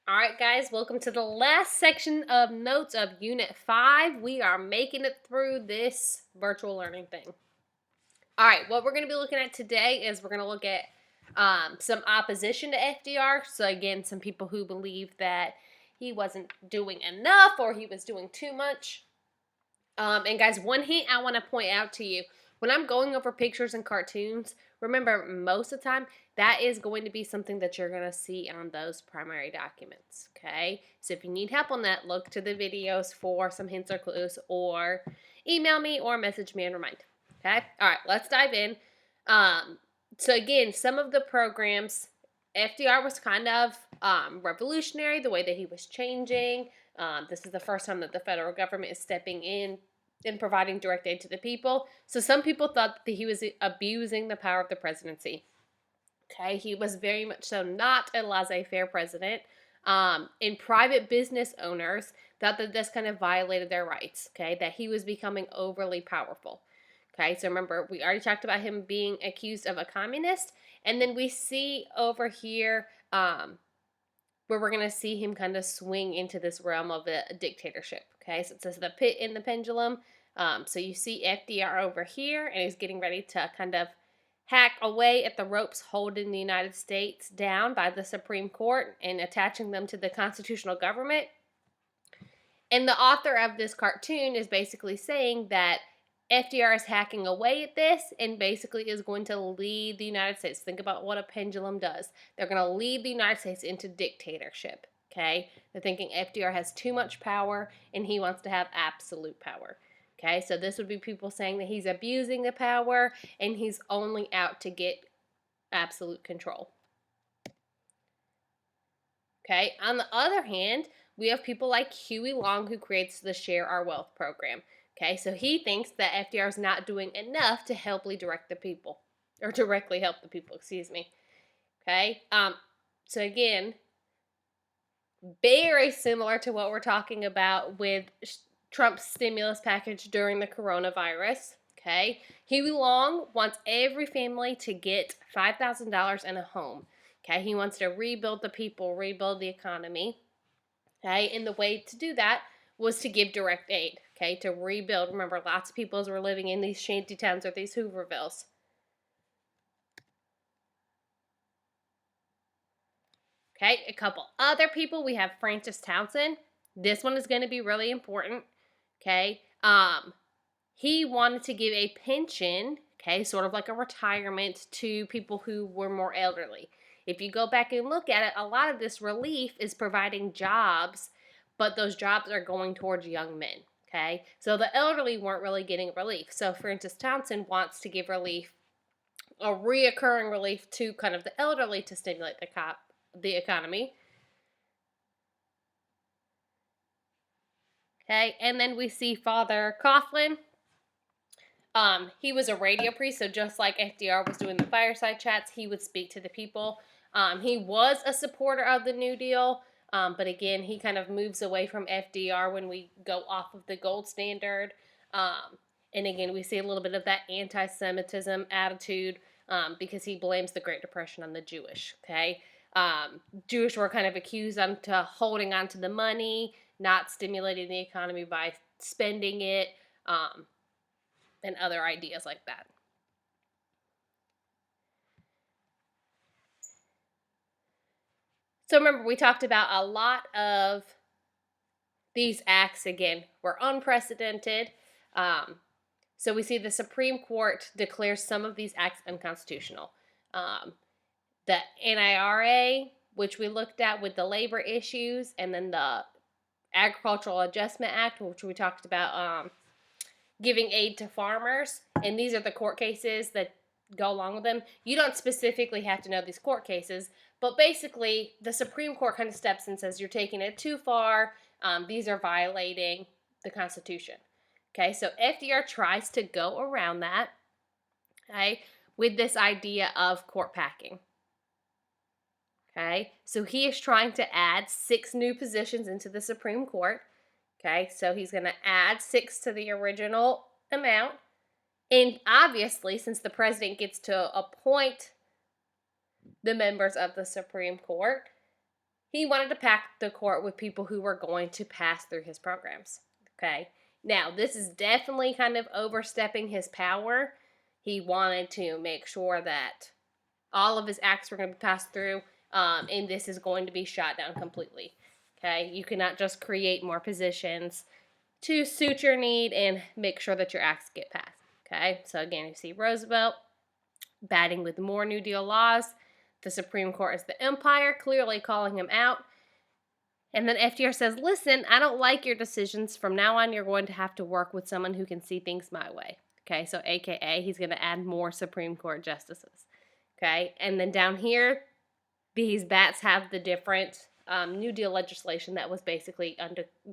All right, guys, welcome to the last section of notes of Unit 5. We are making it through this virtual learning thing. All right, what we're going to be looking at today is we're going to look at some opposition to FDR. So, again, some people who believe that he wasn't doing enough or he was doing too much. And guys, one hint I want to point out to you, when I'm going over pictures and cartoons, remember most of the time that is going to be something that you're going to see on those primary documents, okay? So if you need help on that, look to the videos for some hints or clues, or email me or message me and remind, okay? All right, let's dive in. So again, some of the programs, FDR was kind of revolutionary, the way that he was changing. This is the first time that the federal government is stepping in and providing direct aid to the people. So some people thought that he was abusing the power of the presidency. Okay, he was very much so not a laissez-faire president. And private business owners thought that this kind of violated their rights. Okay, that he was becoming overly powerful. Okay, so remember, we already talked about him being accused of a communist. And then we see over here where we're going to see him kind of swing into this realm of a dictatorship. Okay, so it says the pit in the pendulum. So you see FDR over here, and he's getting ready to kind of hack away at the ropes holding the United States down by the Supreme Court and attaching them to the constitutional government. And the author of this cartoon is basically saying that FDR is hacking away at this and basically is going to lead the United States. Think about what a pendulum does. They're going to lead the United States into dictatorship. Okay? They're thinking FDR has too much power and he wants to have absolute power. Okay? So this would be people saying that he's abusing the power and he's only out to get absolute control. Okay? On the other hand, we have people like Huey Long, who creates the Share Our Wealth program. Okay, so he thinks that FDR is not doing enough to helpfully direct the people, or directly help the people, excuse me. Okay, so again, very similar to what we're talking about with Trump's stimulus package during the coronavirus. Okay, Huey Long wants every family to get $5,000 and a home. Okay, he wants to rebuild the people, rebuild the economy. Okay, and the way to do that was to give direct aid, okay, to rebuild. Remember, lots of people were living in these shanty towns or these Hoovervilles. Okay, a couple other people. We have Francis Townsend. This one is going to be really important. Okay, he wanted to give a pension, okay, sort of like a retirement to people who were more elderly. If you go back and look at it, a lot of this relief is providing jobs, but those jobs are going towards young men, okay? So the elderly weren't really getting relief. So Francis Townsend wants to give relief, a reoccurring relief to kind of the elderly to stimulate the economy. Okay, and then we see Father Coughlin. He was a radio priest, so just like FDR was doing the fireside chats, he would speak to the people. He was a supporter of the New Deal, but again, he kind of moves away from FDR when we go off of the gold standard. And again, we see a little bit of that anti-Semitism attitude because he blames the Great Depression on the Jewish. Okay, Jewish were kind of accused of holding on to the money, not stimulating the economy by spending it. And other ideas like that. So remember, we talked about a lot of these acts, again, were unprecedented. So we see the Supreme Court declares some of these acts unconstitutional. The NIRA, which we looked at with the labor issues, and then the Agricultural Adjustment Act, which we talked about giving aid to farmers. And these are the court cases that go along with them. You don't specifically have to know these court cases, but basically the Supreme Court kind of steps in and says you're taking it too far. These are violating the Constitution. Okay, so FDR tries to go around that, okay, with this idea of court packing. Okay, so he is trying to add 6 new positions into the Supreme Court. Okay, so he's going to add 6 to the original amount. And obviously, since the president gets to appoint the members of the Supreme Court, he wanted to pack the court with people who were going to pass through his programs. Okay. Now, this is definitely kind of overstepping his power. He wanted to make sure that all of his acts were going to be passed through, and this is going to be shot down completely. Okay. You cannot just create more positions to suit your need and make sure that your acts get passed. Okay. So again, you see Roosevelt batting with more New Deal laws. The Supreme Court is the umpire, clearly calling him out. And then FDR says, listen, I don't like your decisions. From now on, you're going to have to work with someone who can see things my way. Okay, so AKA, he's going to add more Supreme Court justices. Okay, and then down here, these bats have the different New Deal legislation that was basically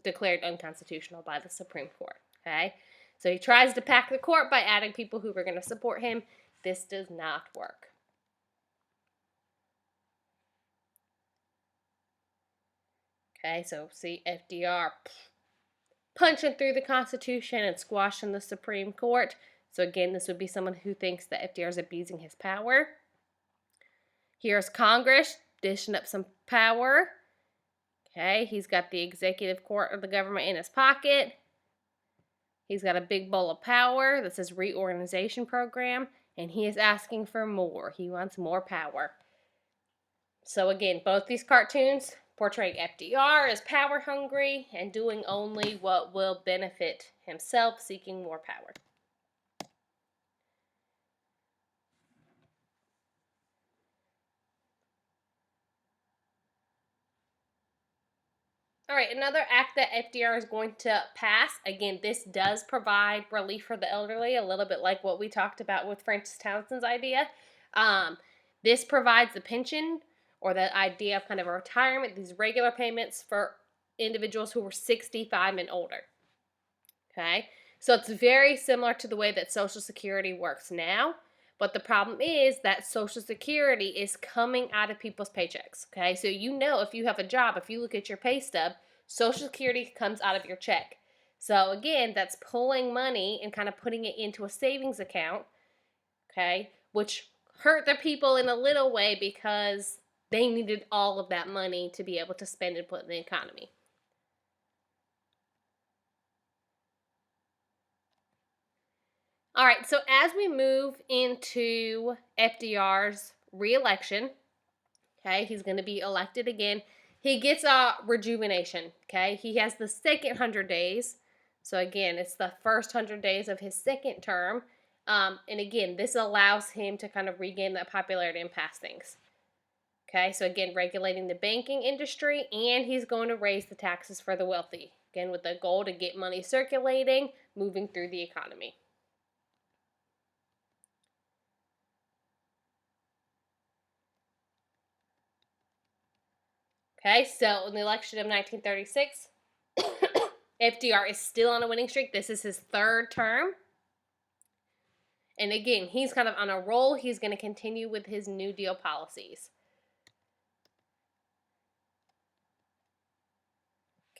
declared unconstitutional by the Supreme Court. Okay, so he tries to pack the court by adding people who were going to support him. This does not work. Okay, so see FDR punching through the Constitution and squashing the Supreme Court. So again, this would be someone who thinks that FDR is abusing his power. Here's Congress dishing up some power. Okay, he's got the executive court of the government in his pocket. He's got a big bowl of power that says reorganization program, and he is asking for more. He wants more power. So again, both these cartoons portraying FDR as power hungry and doing only what will benefit himself, seeking more power. All right, another act that FDR is going to pass. Again, this does provide relief for the elderly, a little bit like what we talked about with Francis Townsend's idea. This provides the pension, or the idea of kind of a retirement, these regular payments for individuals who were 65 and older. Okay, so it's very similar to the way that Social Security works now, but the problem is that Social Security is coming out of people's paychecks. Okay, so you know if you have a job, if you look at your pay stub, Social Security comes out of your check. So again, that's pulling money and kind of putting it into a savings account, okay, which hurt the people in a little way because they needed all of that money to be able to spend and put in the economy. All right, so as we move into FDR's re-election, okay, he's going to be elected again. He gets a rejuvenation, okay? He has the second 100 days. So again, it's the first 100 days of his second term. And again, this allows him to kind of regain that popularity and pass things. Okay, so again, regulating the banking industry, and he's going to raise the taxes for the wealthy. Again, with the goal to get money circulating, moving through the economy. Okay, so in the election of 1936, FDR is still on a winning streak. This is his third term. And again, he's kind of on a roll. He's going to continue with his New Deal policies.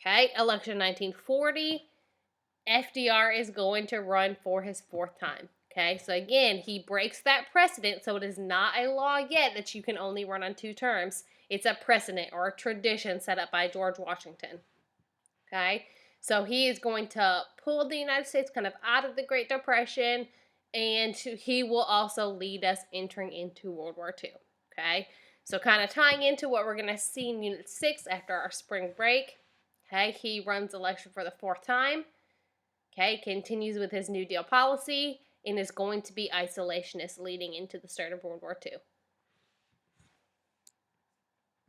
Okay, election 1940, FDR is going to run for his fourth time. Okay, so again, he breaks that precedent, so it is not a law yet that you can only run on 2 terms. It's a precedent or a tradition set up by George Washington. Okay, so he is going to pull the United States kind of out of the Great Depression, and he will also lead us entering into World War II. Okay, so kind of tying into what we're going to see in Unit 6 after our spring break. Okay, he runs election for the 4th time. Okay, continues with his New Deal policy and is going to be isolationist leading into the start of World War II.